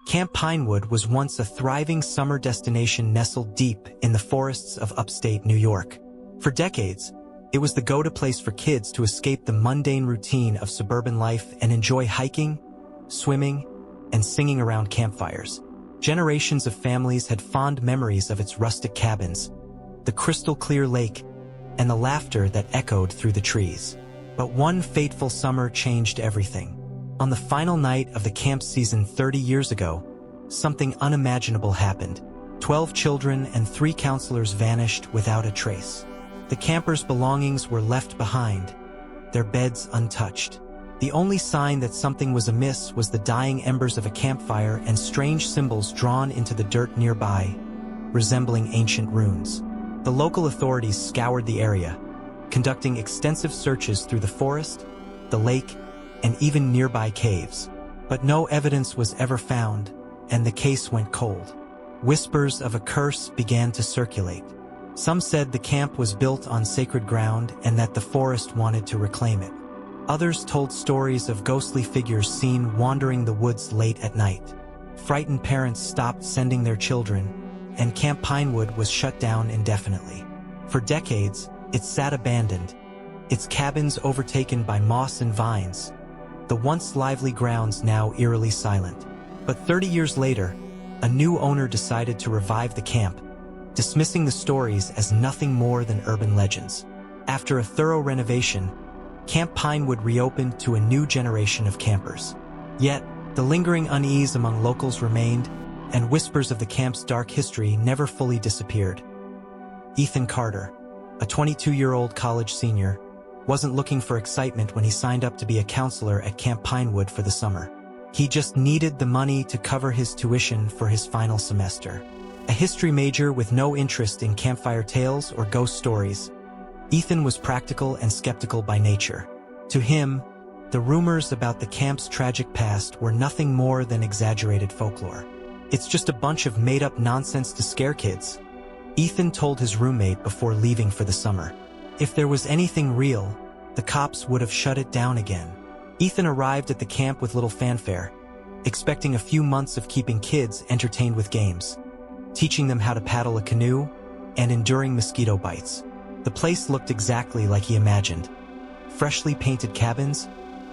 Camp Pinewood was once a thriving summer destination nestled deep in the forests of upstate New York. For decades, it was the go-to place for kids to escape the mundane routine of suburban life and enjoy hiking, swimming, and singing around campfires. Generations of families had fond memories of its rustic cabins, the crystal-clear lake, and the laughter that echoed through the trees. But one fateful summer changed everything. On the final night of the camp season 30 years ago, something unimaginable happened. 12 children and 3 counselors vanished without a trace. The campers' belongings were left behind, their beds untouched. The only sign that something was amiss was the dying embers of a campfire and strange symbols drawn into the dirt nearby, resembling ancient runes. The local authorities scoured the area, conducting extensive searches through the forest, the lake, and even nearby caves. But no evidence was ever found, and the case went cold. Whispers of a curse began to circulate. Some said the camp was built on sacred ground and that the forest wanted to reclaim it. Others told stories of ghostly figures seen wandering the woods late at night. Frightened parents stopped sending their children, and Camp Pinewood was shut down indefinitely. For decades, it sat abandoned, its cabins overtaken by moss and vines, the once lively grounds now eerily silent. But 30 years later, a new owner decided to revive the camp, dismissing the stories as nothing more than urban legends. After a thorough renovation, Camp Pinewood reopened to a new generation of campers. Yet, the lingering unease among locals remained, and whispers of the camp's dark history never fully disappeared. Ethan Carter, a 22-year-old college senior, wasn't looking for excitement when he signed up to be a counselor at Camp Pinewood for the summer. He just needed the money to cover his tuition for his final semester. A history major with no interest in campfire tales or ghost stories, Ethan was practical and skeptical by nature. To him, the rumors about the camp's tragic past were nothing more than exaggerated folklore. "It's just a bunch of made-up nonsense to scare kids," Ethan told his roommate before leaving for the summer. If there was anything real, the cops would have shut it down again. Ethan arrived at the camp with little fanfare, expecting a few months of keeping kids entertained with games, teaching them how to paddle a canoe, and enduring mosquito bites. The place looked exactly like he imagined. Freshly painted cabins,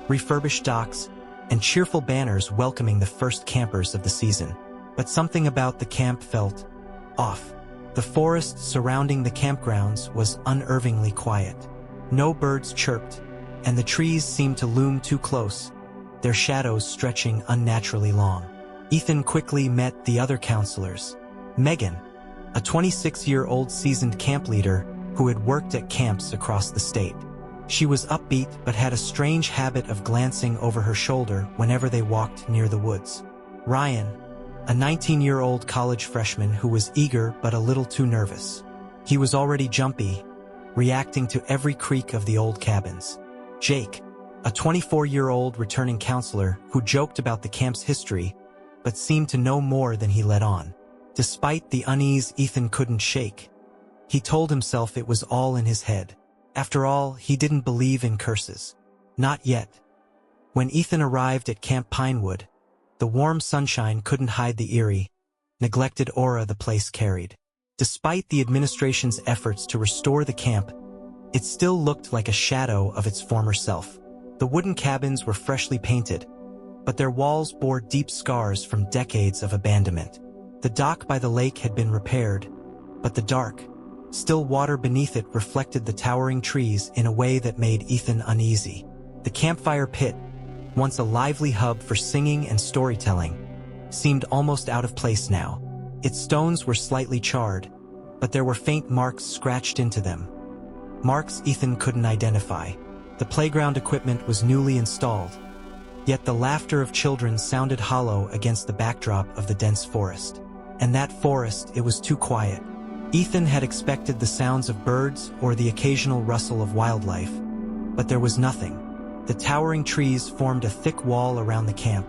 refurbished docks, and cheerful banners welcoming the first campers of the season. But something about the camp felt off. The forest surrounding the campgrounds was unnervingly quiet. No birds chirped, and the trees seemed to loom too close, their shadows stretching unnaturally long. Ethan quickly met the other counselors. Megan, a 26-year-old seasoned camp leader who had worked at camps across the state. She was upbeat but had a strange habit of glancing over her shoulder whenever they walked near the woods. Ryan, a 19-year-old college freshman who was eager but a little too nervous. He was already jumpy, reacting to every creak of the old cabins. Jake, a 24-year-old returning counselor who joked about the camp's history but seemed to know more than he let on. Despite the unease Ethan couldn't shake, he told himself it was all in his head. After all, he didn't believe in curses. Not yet. When Ethan arrived at Camp Pinewood, the warm sunshine couldn't hide the eerie, neglected aura the place carried. Despite the administration's efforts to restore the camp, it still looked like a shadow of its former self. The wooden cabins were freshly painted, but their walls bore deep scars from decades of abandonment. The dock by the lake had been repaired, but the dark, still water beneath it reflected the towering trees in a way that made Ethan uneasy. The campfire pit, once a lively hub for singing and storytelling, seemed almost out of place now. Its stones were slightly charred, but there were faint marks scratched into them. Marks Ethan couldn't identify. The playground equipment was newly installed, yet the laughter of children sounded hollow against the backdrop of the dense forest. And that forest, it was too quiet. Ethan had expected the sounds of birds or the occasional rustle of wildlife, but there was nothing. The towering trees formed a thick wall around the camp,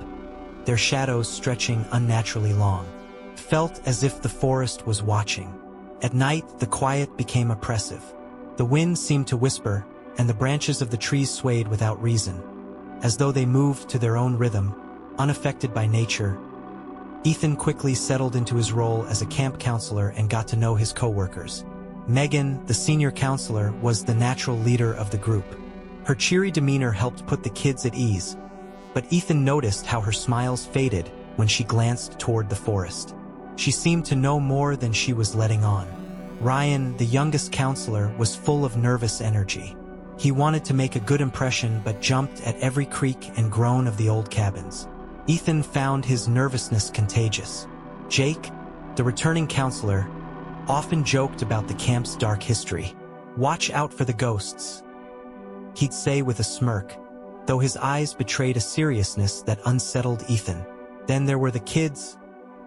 their shadows stretching unnaturally long. It felt as if the forest was watching. At night, the quiet became oppressive. The wind seemed to whisper, and the branches of the trees swayed without reason, as though they moved to their own rhythm, unaffected by nature. Ethan quickly settled into his role as a camp counselor and got to know his co-workers. Megan, the senior counselor, was the natural leader of the group. Her cheery demeanor helped put the kids at ease, but Ethan noticed how her smiles faded when she glanced toward the forest. She seemed to know more than she was letting on. Ryan, the youngest counselor, was full of nervous energy. He wanted to make a good impression but jumped at every creak and groan of the old cabins. Ethan found his nervousness contagious. Jake, the returning counselor, often joked about the camp's dark history. "Watch out for the ghosts," he'd say with a smirk, though his eyes betrayed a seriousness that unsettled Ethan. Then there were the kids,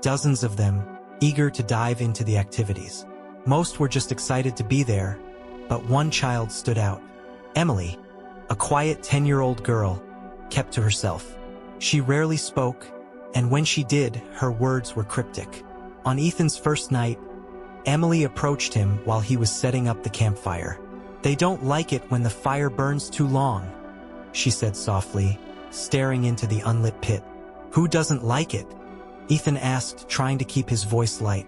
dozens of them, eager to dive into the activities. Most were just excited to be there, but one child stood out. Emily, a quiet 10-year-old girl, kept to herself. She rarely spoke, and when she did, her words were cryptic. On Ethan's first night, Emily approached him while he was setting up the campfire. "They don't like it when the fire burns too long," she said softly, staring into the unlit pit. "Who doesn't like it?" Ethan asked, trying to keep his voice light.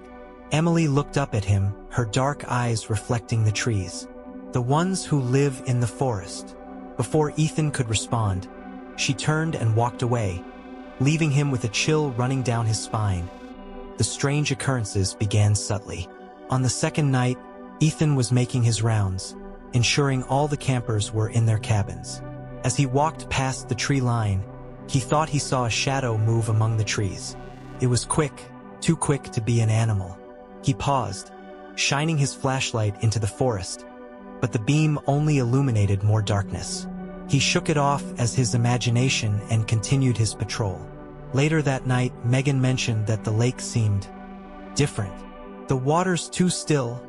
Emily looked up at him, her dark eyes reflecting the trees. "The ones who live in the forest." Before Ethan could respond, she turned and walked away, leaving him with a chill running down his spine. The strange occurrences began subtly. On the second night, Ethan was making his rounds, ensuring all the campers were in their cabins. As he walked past the tree line, he thought he saw a shadow move among the trees. It was quick, too quick to be an animal. He paused, shining his flashlight into the forest, but the beam only illuminated more darkness. He shook it off as his imagination and continued his patrol. Later that night, Megan mentioned that the lake seemed different. "The water's too still,"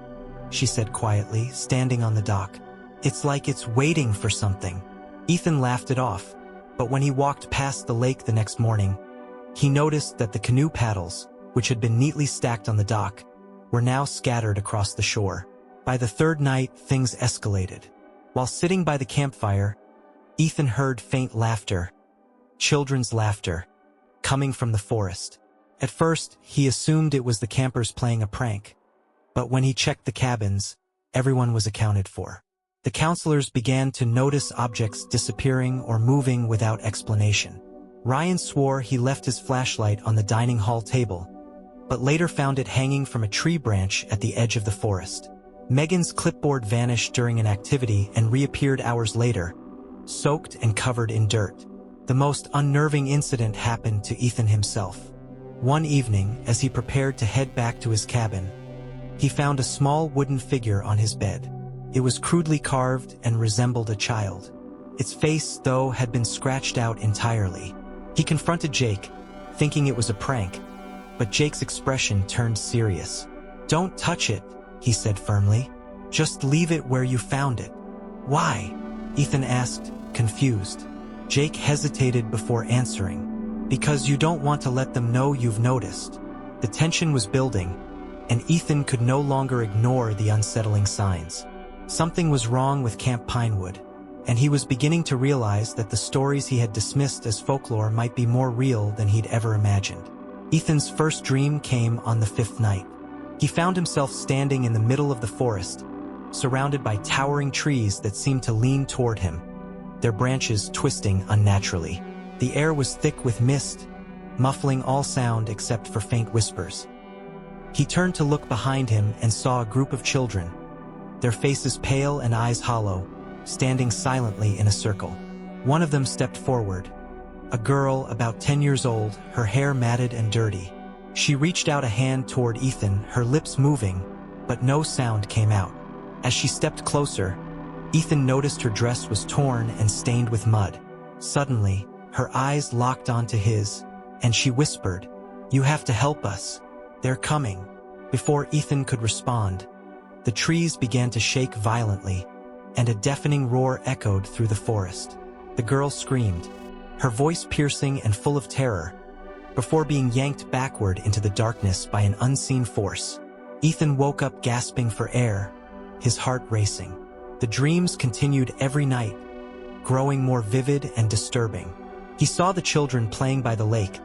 she said quietly, standing on the dock. "It's like it's waiting for something." Ethan laughed it off, but when he walked past the lake the next morning, he noticed that the canoe paddles, which had been neatly stacked on the dock, were now scattered across the shore. By the third night, things escalated. While sitting by the campfire, Ethan heard faint laughter, children's laughter, coming from the forest. At first, he assumed it was the campers playing a prank, but when he checked the cabins, everyone was accounted for. The counselors began to notice objects disappearing or moving without explanation. Ryan swore he left his flashlight on the dining hall table, but later found it hanging from a tree branch at the edge of the forest. Megan's clipboard vanished during an activity and reappeared hours later, soaked and covered in dirt. The most unnerving incident happened to Ethan himself. One evening, as he prepared to head back to his cabin, he found a small wooden figure on his bed. It was crudely carved and resembled a child. Its face, though, had been scratched out entirely. He confronted Jake, thinking it was a prank, but Jake's expression turned serious. "Don't touch it," he said firmly. "Just leave it where you found it." "Why?" Ethan asked, confused. Jake hesitated before answering. "Because you don't want to let them know you've noticed." The tension was building, and Ethan could no longer ignore the unsettling signs. Something was wrong with Camp Pinewood, and he was beginning to realize that the stories he had dismissed as folklore might be more real than he'd ever imagined. Ethan's first dream came on the fifth night. He found himself standing in the middle of the forest, surrounded by towering trees that seemed to lean toward him, their branches twisting unnaturally. The air was thick with mist, muffling all sound except for faint whispers. He turned to look behind him and saw a group of children, their faces pale and eyes hollow, standing silently in a circle. One of them stepped forward, a girl about 10 years old, her hair matted and dirty. She reached out a hand toward Ethan, her lips moving, but no sound came out. As she stepped closer, Ethan noticed her dress was torn and stained with mud. Suddenly, her eyes locked onto his, and she whispered, "You have to help us. They're coming." Before Ethan could respond, the trees began to shake violently, and a deafening roar echoed through the forest. The girl screamed, her voice piercing and full of terror, before being yanked backward into the darkness by an unseen force. Ethan woke up gasping for air, his heart racing. The dreams continued every night, growing more vivid and disturbing. He saw the children playing by the lake,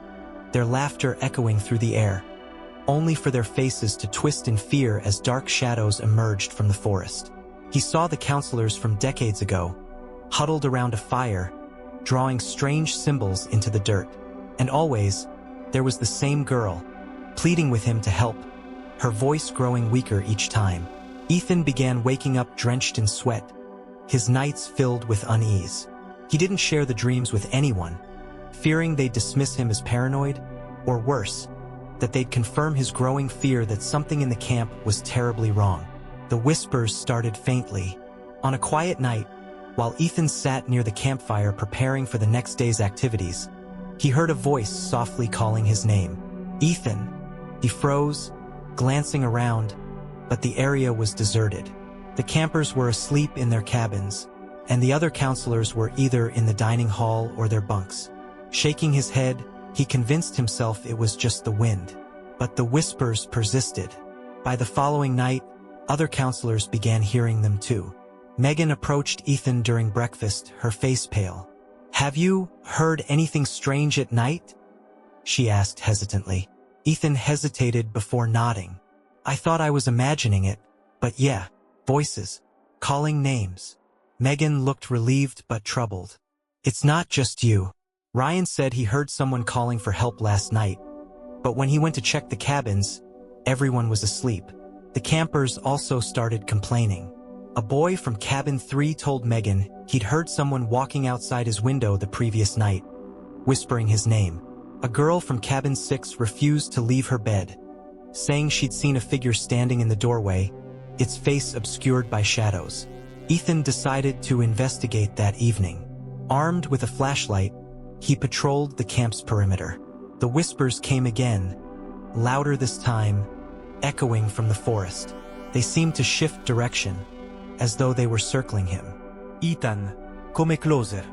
their laughter echoing through the air, only for their faces to twist in fear as dark shadows emerged from the forest. He saw the counselors from decades ago, huddled around a fire, drawing strange symbols into the dirt. And always, there was the same girl, pleading with him to help, her voice growing weaker each time. Ethan began waking up drenched in sweat, his nights filled with unease. He didn't share the dreams with anyone, fearing they'd dismiss him as paranoid, or worse, that they'd confirm his growing fear that something in the camp was terribly wrong. The whispers started faintly. On a quiet night, while Ethan sat near the campfire preparing for the next day's activities, he heard a voice softly calling his name. Ethan. He froze, glancing around, but the area was deserted. The campers were asleep in their cabins, and the other counselors were either in the dining hall or their bunks. Shaking his head, he convinced himself it was just the wind. But the whispers persisted. By the following night, other counselors began hearing them too. Megan approached Ethan during breakfast, her face pale. "Have you heard anything strange at night?" she asked hesitantly. Ethan hesitated before nodding. "I thought I was imagining it, but yeah, voices, calling names." Megan looked relieved but troubled. "It's not just you. Ryan said he heard someone calling for help last night, but when he went to check the cabins, everyone was asleep." The campers also started complaining. A boy from cabin 3 told Megan he'd heard someone walking outside his window the previous night, whispering his name. A girl from cabin 6 refused to leave her bed, saying she'd seen a figure standing in the doorway, its face obscured by shadows. Ethan decided to investigate that evening. Armed with a flashlight, he patrolled the camp's perimeter. The whispers came again, louder this time, echoing from the forest. They seemed to shift direction, as though they were circling him. Ethan, come closer.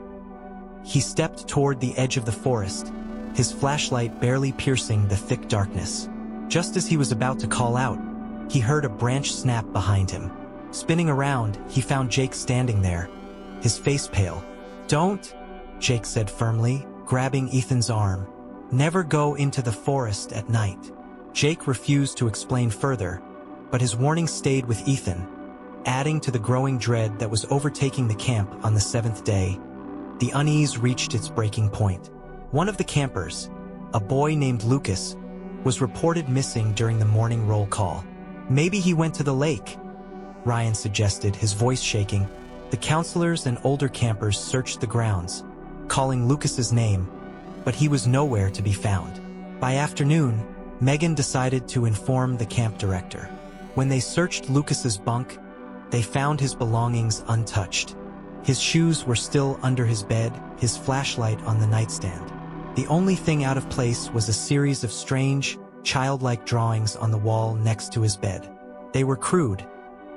He stepped toward the edge of the forest, his flashlight barely piercing the thick darkness. Just as he was about to call out, he heard a branch snap behind him. Spinning around, he found Jake standing there, his face pale. "Don't," Jake said firmly, grabbing Ethan's arm. "Never go into the forest at night." Jake refused to explain further, but his warning stayed with Ethan, adding to the growing dread that was overtaking the camp on the 7th day. The unease reached its breaking point. One of the campers, a boy named Lucas, was reported missing during the morning roll call. "Maybe he went to the lake," Ryan suggested, his voice shaking. The counselors and older campers searched the grounds, calling Lucas's name, but he was nowhere to be found. By afternoon, Megan decided to inform the camp director. When they searched Lucas's bunk, they found his belongings untouched. His shoes were still under his bed, his flashlight on the nightstand. The only thing out of place was a series of strange, childlike drawings on the wall next to his bed. They were crude,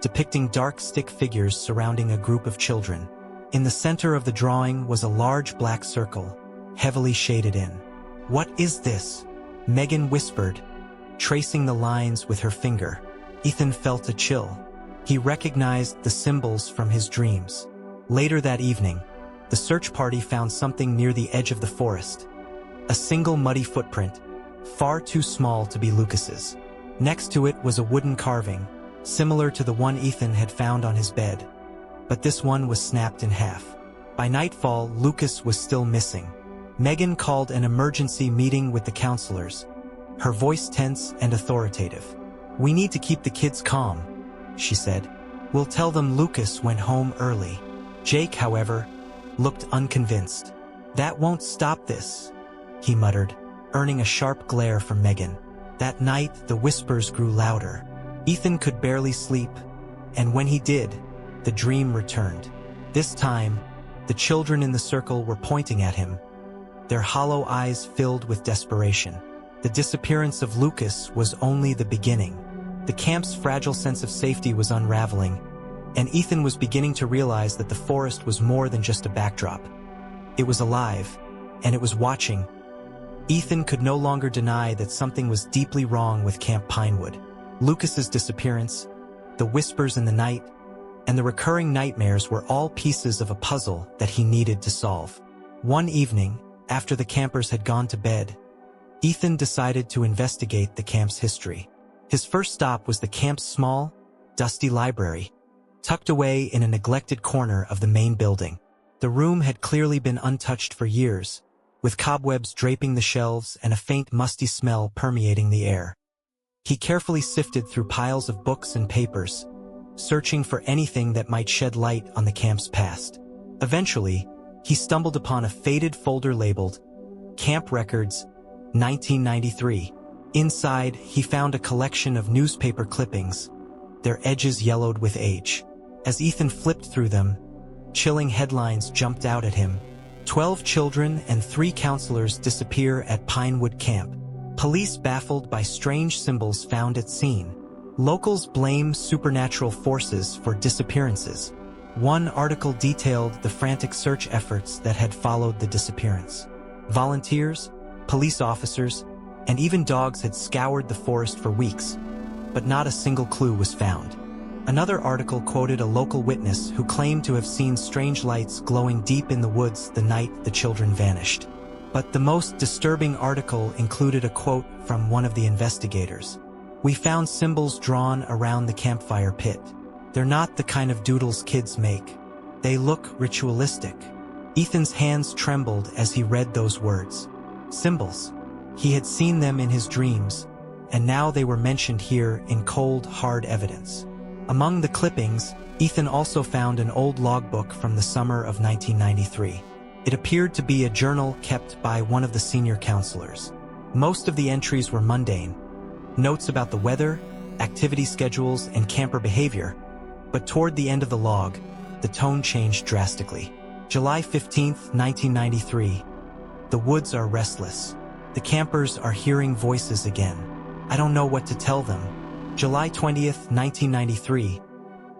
depicting dark stick figures surrounding a group of children. In the center of the drawing was a large black circle, heavily shaded in. "What is this?" Megan whispered, tracing the lines with her finger. Ethan felt a chill. He recognized the symbols from his dreams. Later that evening, the search party found something near the edge of the forest. A single muddy footprint, far too small to be Lucas's. Next to it was a wooden carving, similar to the one Ethan had found on his bed, but this one was snapped in half. By nightfall, Lucas was still missing. Megan called an emergency meeting with the counselors, her voice tense and authoritative. "We need to keep the kids calm," she said. "We'll tell them Lucas went home early." Jake, however, looked unconvinced. "That won't stop this," he muttered, earning a sharp glare from Megan. That night, the whispers grew louder. Ethan could barely sleep, and when he did, the dream returned. This time, the children in the circle were pointing at him, their hollow eyes filled with desperation. The disappearance of Lucas was only the beginning. The camp's fragile sense of safety was unraveling, and Ethan was beginning to realize that the forest was more than just a backdrop. It was alive, and it was watching. Ethan could no longer deny that something was deeply wrong with Camp Pinewood. Lucas's disappearance, the whispers in the night, and the recurring nightmares were all pieces of a puzzle that he needed to solve. One evening, after the campers had gone to bed, Ethan decided to investigate the camp's history. His first stop was the camp's small, dusty library, tucked away in a neglected corner of the main building. The room had clearly been untouched for years, with cobwebs draping the shelves and a faint musty smell permeating the air. He carefully sifted through piles of books and papers, searching for anything that might shed light on the camp's past. Eventually, he stumbled upon a faded folder labeled Camp Records, 1993. Inside, he found a collection of newspaper clippings, their edges yellowed with age. As Ethan flipped through them, chilling headlines jumped out at him. 12 children and 3 counselors disappear at Pinewood Camp. Police baffled by strange symbols found at scene. Locals blame supernatural forces for disappearances. One article detailed the frantic search efforts that had followed the disappearance. Volunteers, police officers, and even dogs had scoured the forest for weeks, but not a single clue was found. Another article quoted a local witness who claimed to have seen strange lights glowing deep in the woods the night the children vanished. But the most disturbing article included a quote from one of the investigators. "We found symbols drawn around the campfire pit. They're not the kind of doodles kids make. They look ritualistic." Ethan's hands trembled as he read those words. Symbols. He had seen them in his dreams, and now they were mentioned here in cold, hard evidence. Among the clippings, Ethan also found an old logbook from the summer of 1993. It appeared to be a journal kept by one of the senior counselors. Most of the entries were mundane, notes about the weather, activity schedules, and camper behavior, but toward the end of the log, the tone changed drastically. July 15, 1993. The woods are restless. The campers are hearing voices again. I don't know what to tell them. July 20th, 1993.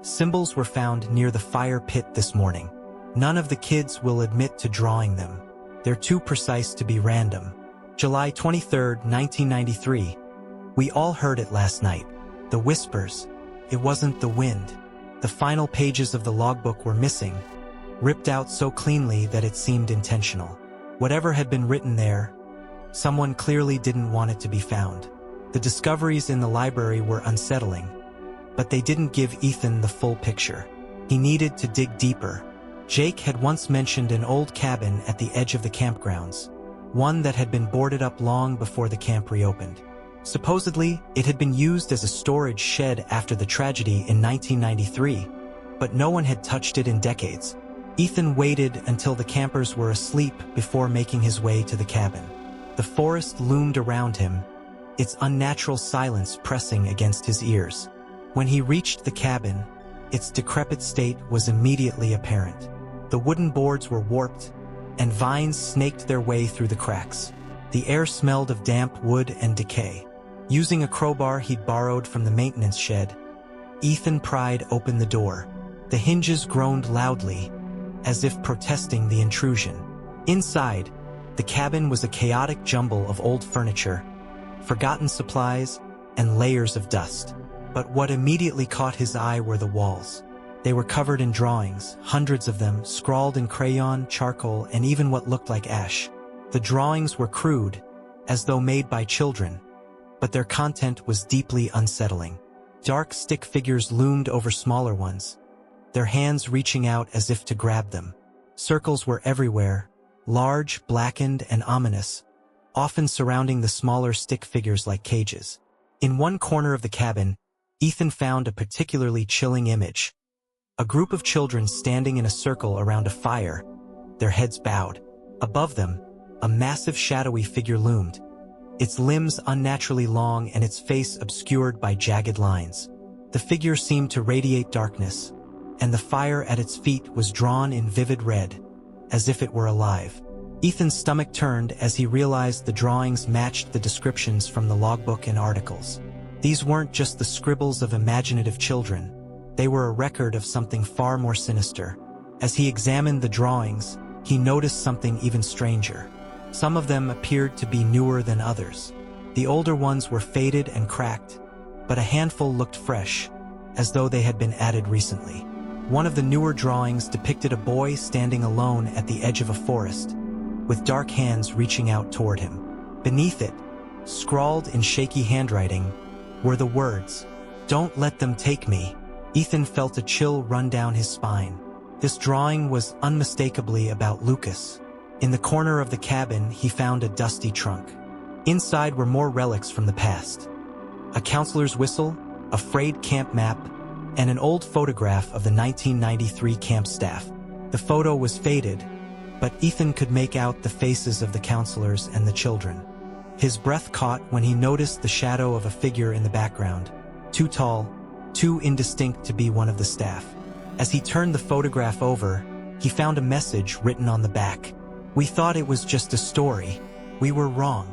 Symbols were found near the fire pit this morning. None of the kids will admit to drawing them. They're too precise to be random. July 23rd, 1993. We all heard it last night. The whispers. It wasn't the wind. The final pages of the logbook were missing, ripped out so cleanly that it seemed intentional. Whatever had been written there, someone clearly didn't want it to be found. The discoveries in the library were unsettling, but they didn't give Ethan the full picture. He needed to dig deeper. Jake had once mentioned an old cabin at the edge of the campgrounds, one that had been boarded up long before the camp reopened. Supposedly, it had been used as a storage shed after the tragedy in 1993, but no one had touched it in decades. Ethan waited until the campers were asleep before making his way to the cabin. The forest loomed around him, its unnatural silence pressing against his ears. When he reached the cabin, its decrepit state was immediately apparent. The wooden boards were warped, and vines snaked their way through the cracks. The air smelled of damp wood and decay. Using a crowbar he'd borrowed from the maintenance shed, Ethan pried open the door. The hinges groaned loudly, as if protesting the intrusion. Inside, the cabin was a chaotic jumble of old furniture, forgotten supplies, and layers of dust. But what immediately caught his eye were the walls. They were covered in drawings, hundreds of them, scrawled in crayon, charcoal, and even what looked like ash. The drawings were crude, as though made by children, but their content was deeply unsettling. Dark stick figures loomed over smaller ones, their hands reaching out as if to grab them. Circles were everywhere, large, blackened, and ominous, often surrounding the smaller stick figures like cages. In one corner of the cabin, Ethan found a particularly chilling image. A group of children standing in a circle around a fire, their heads bowed. Above them, a massive shadowy figure loomed, its limbs unnaturally long and its face obscured by jagged lines. The figure seemed to radiate darkness, and the fire at its feet was drawn in vivid red, as if it were alive. Ethan's stomach turned as he realized the drawings matched the descriptions from the logbook and articles. These weren't just the scribbles of imaginative children. They were a record of something far more sinister. As he examined the drawings, he noticed something even stranger. Some of them appeared to be newer than others. The older ones were faded and cracked, but a handful looked fresh, as though they had been added recently. One of the newer drawings depicted a boy standing alone at the edge of a forest, with dark hands reaching out toward him. Beneath it, Scrawled in shaky handwriting were the words, "Don't let them take me." Ethan felt a chill run down his spine. This drawing was unmistakably about Lucas. In the corner of the cabin, he found a dusty trunk. Inside were more relics from the past. A counselor's whistle, a frayed camp map, and an old photograph of the 1993 camp staff. The photo was faded, but Ethan could make out the faces of the counselors and the children. His breath caught when he noticed the shadow of a figure in the background, too tall, too indistinct to be one of the staff. As he turned the photograph over, he found a message written on the back. "We thought it was just a story. We were wrong."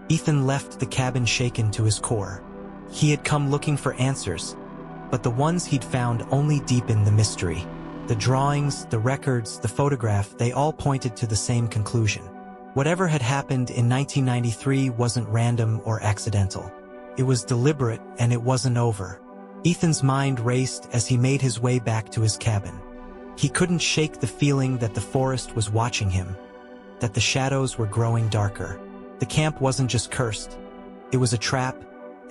Ethan left the cabin shaken to his core. He had come looking for answers, but the ones he'd found only deepened the mystery. The drawings, the records, the photograph, they all pointed to the same conclusion. Whatever had happened in 1993 wasn't random or accidental. It was deliberate, and it wasn't over. Ethan's mind raced as he made his way back to his cabin. He couldn't shake the feeling that the forest was watching him, that the shadows were growing darker. The camp wasn't just cursed. It was a trap,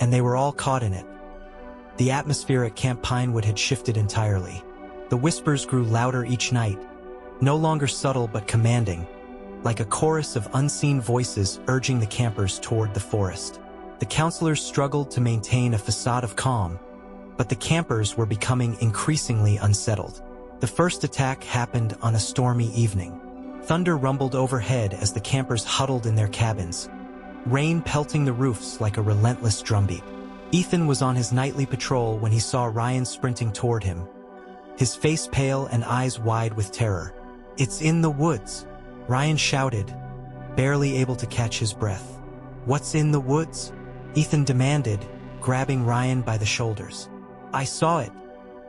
and they were all caught in it. The atmosphere at Camp Pinewood had shifted entirely. The whispers grew louder each night, no longer subtle but commanding, like a chorus of unseen voices urging the campers toward the forest. The counselors struggled to maintain a facade of calm, but the campers were becoming increasingly unsettled. The first attack happened on a stormy evening. Thunder rumbled overhead as the campers huddled in their cabins, rain pelting the roofs like a relentless drumbeat. Ethan was on his nightly patrol when he saw Ryan sprinting toward him, his face pale and eyes wide with terror. "It's in the woods," Ryan shouted, barely able to catch his breath. "What's in the woods?" Ethan demanded, grabbing Ryan by the shoulders. "I saw it.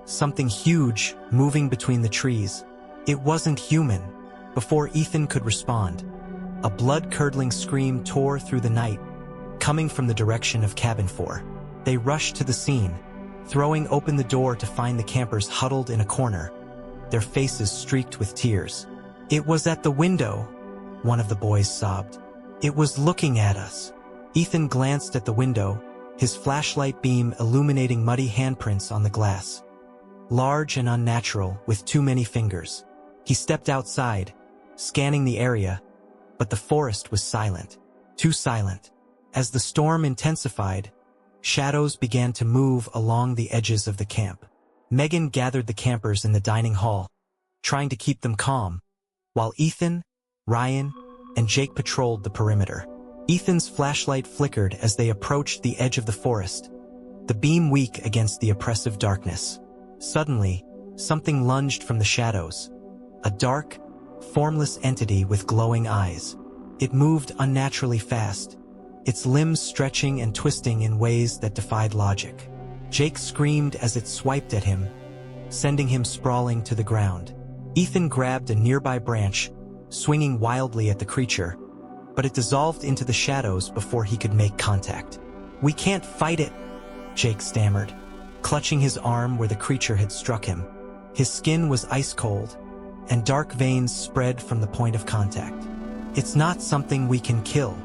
Something huge moving between the trees. It wasn't human." Before Ethan could respond, a blood-curdling scream tore through the night, coming from the direction of Cabin 4. They rushed to the scene, throwing open the door to find the campers huddled in a corner, their faces streaked with tears. "It was at the window," one of the boys sobbed. "It was looking at us." Ethan glanced at the window, his flashlight beam illuminating muddy handprints on the glass. Large and unnatural, with too many fingers. He stepped outside, scanning the area, but the forest was silent. Too silent. As the storm intensified, shadows began to move along the edges of the camp. Megan gathered the campers in the dining hall, trying to keep them calm, while Ethan, Ryan, and Jake patrolled the perimeter. Ethan's flashlight flickered as they approached the edge of the forest, the beam weak against the oppressive darkness. Suddenly, something lunged from the shadows, a dark, formless entity with glowing eyes. It moved unnaturally fast, its limbs stretching and twisting in ways that defied logic. Jake screamed as it swiped at him, sending him sprawling to the ground. Ethan grabbed a nearby branch, swinging wildly at the creature, but it dissolved into the shadows before he could make contact. "We can't fight it," Jake stammered, clutching his arm where the creature had struck him. His skin was ice cold, and dark veins spread from the point of contact. "It's not something we can kill."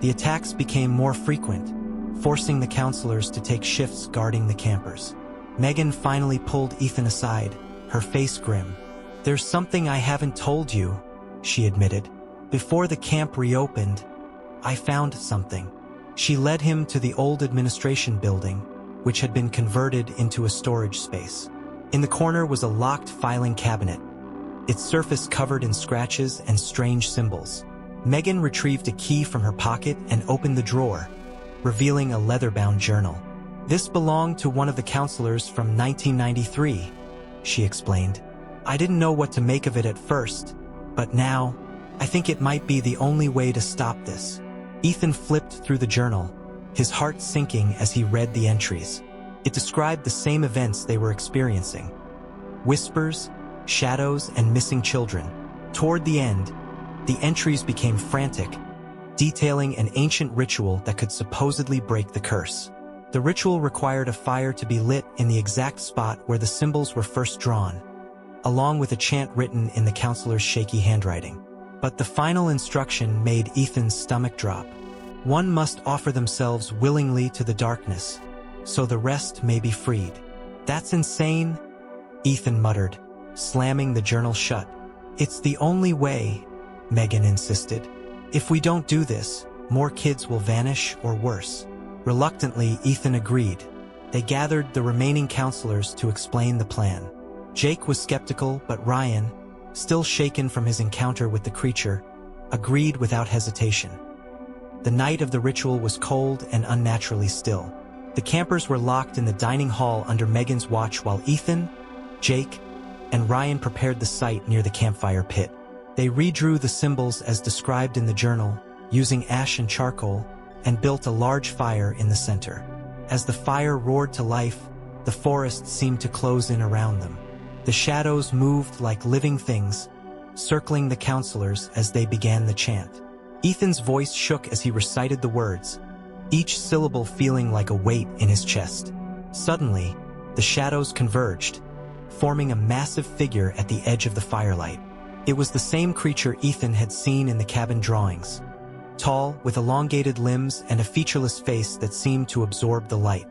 The attacks became more frequent, forcing the counselors to take shifts guarding the campers. Megan finally pulled Ethan aside, her face grim. "There's something I haven't told you," she admitted. "Before the camp reopened, I found something." She led him to the old administration building, which had been converted into a storage space. In the corner was a locked filing cabinet, its surface covered in scratches and strange symbols. Megan retrieved a key from her pocket and opened the drawer, revealing a leather-bound journal. "This belonged to one of the counselors from 1993, she explained. "I didn't know what to make of it at first, but now, I think it might be the only way to stop this." Ethan flipped through the journal, his heart sinking as he read the entries. It described the same events they were experiencing. Whispers, shadows, and missing children. Toward the end, the entries became frantic, detailing an ancient ritual that could supposedly break the curse. The ritual required a fire to be lit in the exact spot where the symbols were first drawn, along with a chant written in the counselor's shaky handwriting. But the final instruction made Ethan's stomach drop. One must offer themselves willingly to the darkness, so the rest may be freed. That's insane, Ethan muttered, slamming the journal shut. It's the only way, Megan insisted. If we don't do this, more kids will vanish or worse. Reluctantly, Ethan agreed. They gathered the remaining counselors to explain the plan. Jake was skeptical, but Ryan, still shaken from his encounter with the creature, agreed without hesitation. The night of the ritual was cold and unnaturally still. The campers were locked in the dining hall under Megan's watch while Ethan, Jake, and Ryan prepared the site near the campfire pit. They redrew the symbols as described in the journal, using ash and charcoal, and built a large fire in the center. As the fire roared to life, the forest seemed to close in around them. The shadows moved like living things, circling the counselors as they began the chant. Ethan's voice shook as he recited the words, each syllable feeling like a weight in his chest. Suddenly, the shadows converged, forming a massive figure at the edge of the firelight. It was the same creature Ethan had seen in the cabin drawings. Tall, with elongated limbs and a featureless face that seemed to absorb the light.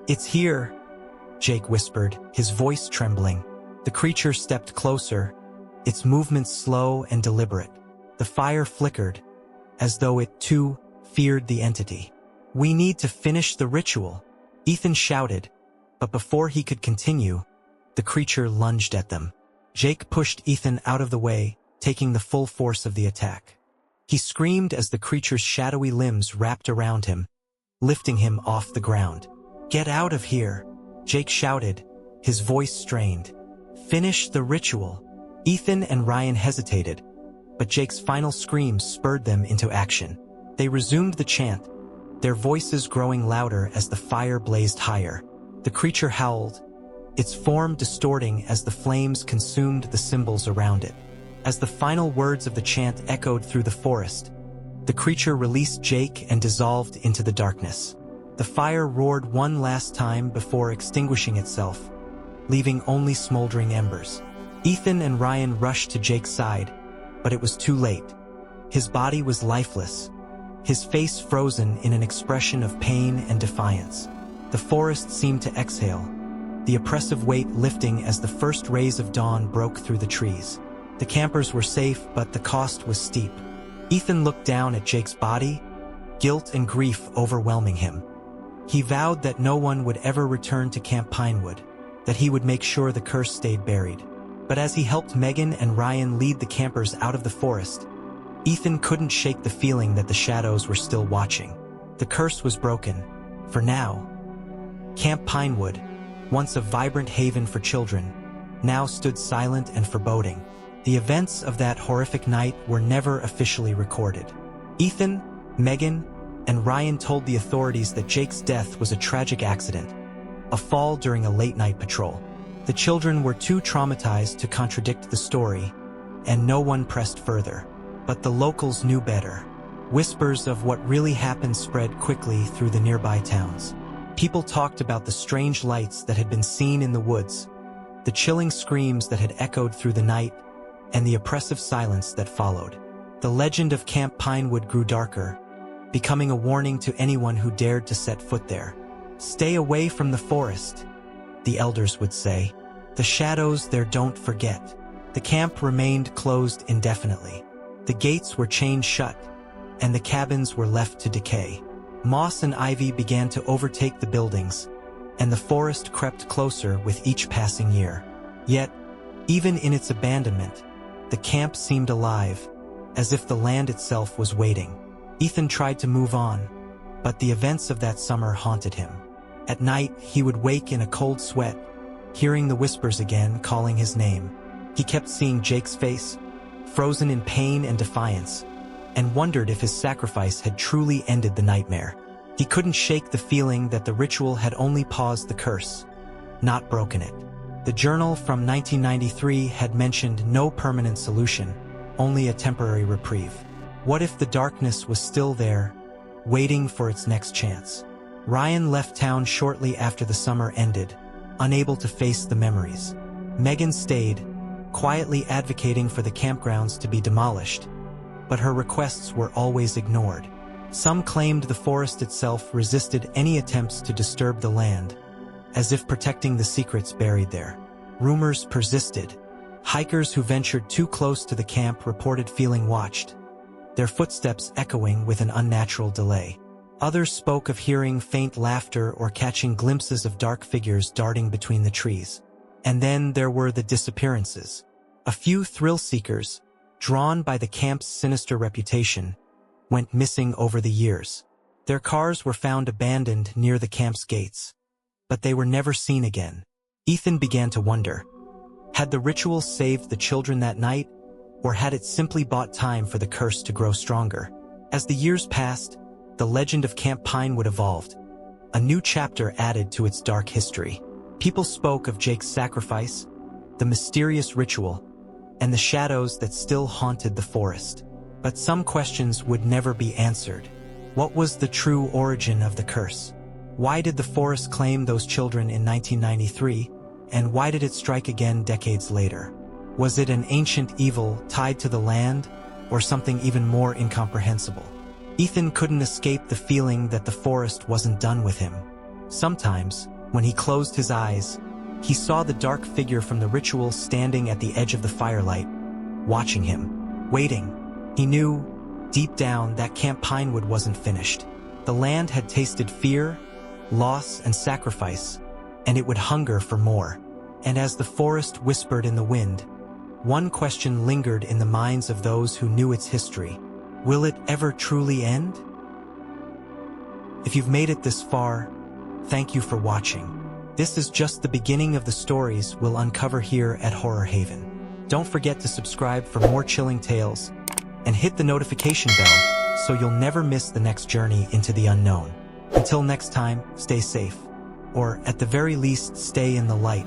"It's here," Jake whispered, his voice trembling. The creature stepped closer, its movements slow and deliberate. The fire flickered, as though it, too, feared the entity. "We need to finish the ritual," Ethan shouted, but before he could continue, the creature lunged at them. Jake pushed Ethan out of the way, taking the full force of the attack. He screamed as the creature's shadowy limbs wrapped around him, lifting him off the ground. "Get out of here," Jake shouted, his voice strained. "Finish the ritual." Ethan and Ryan hesitated, but Jake's final scream spurred them into action. They resumed the chant, their voices growing louder as the fire blazed higher. The creature howled, its form distorting as the flames consumed the symbols around it. As the final words of the chant echoed through the forest, the creature released Jake and dissolved into the darkness. The fire roared one last time before extinguishing itself, leaving only smoldering embers. Ethan and Ryan rushed to Jake's side, but it was too late. His body was lifeless, his face frozen in an expression of pain and defiance. The forest seemed to exhale, the oppressive weight lifting as the first rays of dawn broke through the trees. The campers were safe, but the cost was steep. Ethan looked down at Jake's body, guilt and grief overwhelming him. He vowed that no one would ever return to Camp Pinewood, that he would make sure the curse stayed buried. But as he helped Megan and Ryan lead the campers out of the forest, Ethan couldn't shake the feeling that the shadows were still watching. The curse was broken, for now. Camp Pinewood, once a vibrant haven for children, now stood silent and foreboding. The events of that horrific night were never officially recorded. Ethan, Megan, and Ryan told the authorities that Jake's death was a tragic accident, a fall during a late-night patrol. The children were too traumatized to contradict the story, and no one pressed further. But the locals knew better. Whispers of what really happened spread quickly through the nearby towns. People talked about the strange lights that had been seen in the woods, the chilling screams that had echoed through the night, and the oppressive silence that followed. The legend of Camp Pinewood grew darker, becoming a warning to anyone who dared to set foot there. "Stay away from the forest," the elders would say. "The shadows there don't forget." The camp remained closed indefinitely. The gates were chained shut, and the cabins were left to decay. Moss and ivy began to overtake the buildings, and the forest crept closer with each passing year. Yet, even in its abandonment, the camp seemed alive, as if the land itself was waiting. Ethan tried to move on, but the events of that summer haunted him. At night, he would wake in a cold sweat, hearing the whispers again calling his name. He kept seeing Jake's face, frozen in pain and defiance, and wondered if his sacrifice had truly ended the nightmare. He couldn't shake the feeling that the ritual had only paused the curse, not broken it. The journal from 1993 had mentioned no permanent solution, only a temporary reprieve. What if the darkness was still there, waiting for its next chance? Ryan left town shortly after the summer ended, unable to face the memories. Megan stayed, quietly advocating for the campgrounds to be demolished, but her requests were always ignored. Some claimed the forest itself resisted any attempts to disturb the land, as if protecting the secrets buried there. Rumors persisted. Hikers who ventured too close to the camp reported feeling watched, their footsteps echoing with an unnatural delay. Others spoke of hearing faint laughter or catching glimpses of dark figures darting between the trees. And then there were the disappearances. A few thrill-seekers, drawn by the camp's sinister reputation, went missing over the years. Their cars were found abandoned near the camp's gates, but they were never seen again. Ethan began to wonder, had the ritual saved the children that night, or had it simply bought time for the curse to grow stronger? As the years passed, the legend of Camp Pinewood evolved, a new chapter added to its dark history. People spoke of Jake's sacrifice, the mysterious ritual, and the shadows that still haunted the forest. But some questions would never be answered. What was the true origin of the curse? Why did the forest claim those children in 1993, and why did it strike again decades later? Was it an ancient evil tied to the land, or something even more incomprehensible? Ethan couldn't escape the feeling that the forest wasn't done with him. Sometimes, when he closed his eyes, he saw the dark figure from the ritual standing at the edge of the firelight, watching him, waiting. He knew, deep down, that Camp Pinewood wasn't finished. The land had tasted fear, loss, and sacrifice, and it would hunger for more. And as the forest whispered in the wind, one question lingered in the minds of those who knew its history. Will it ever truly end? If you've made it this far, thank you for watching. This is just the beginning of the stories we'll uncover here at Horror Haven. Don't forget to subscribe for more chilling tales, and hit the notification bell so you'll never miss the next journey into the unknown. Until next time, stay safe, or at the very least, stay in the light.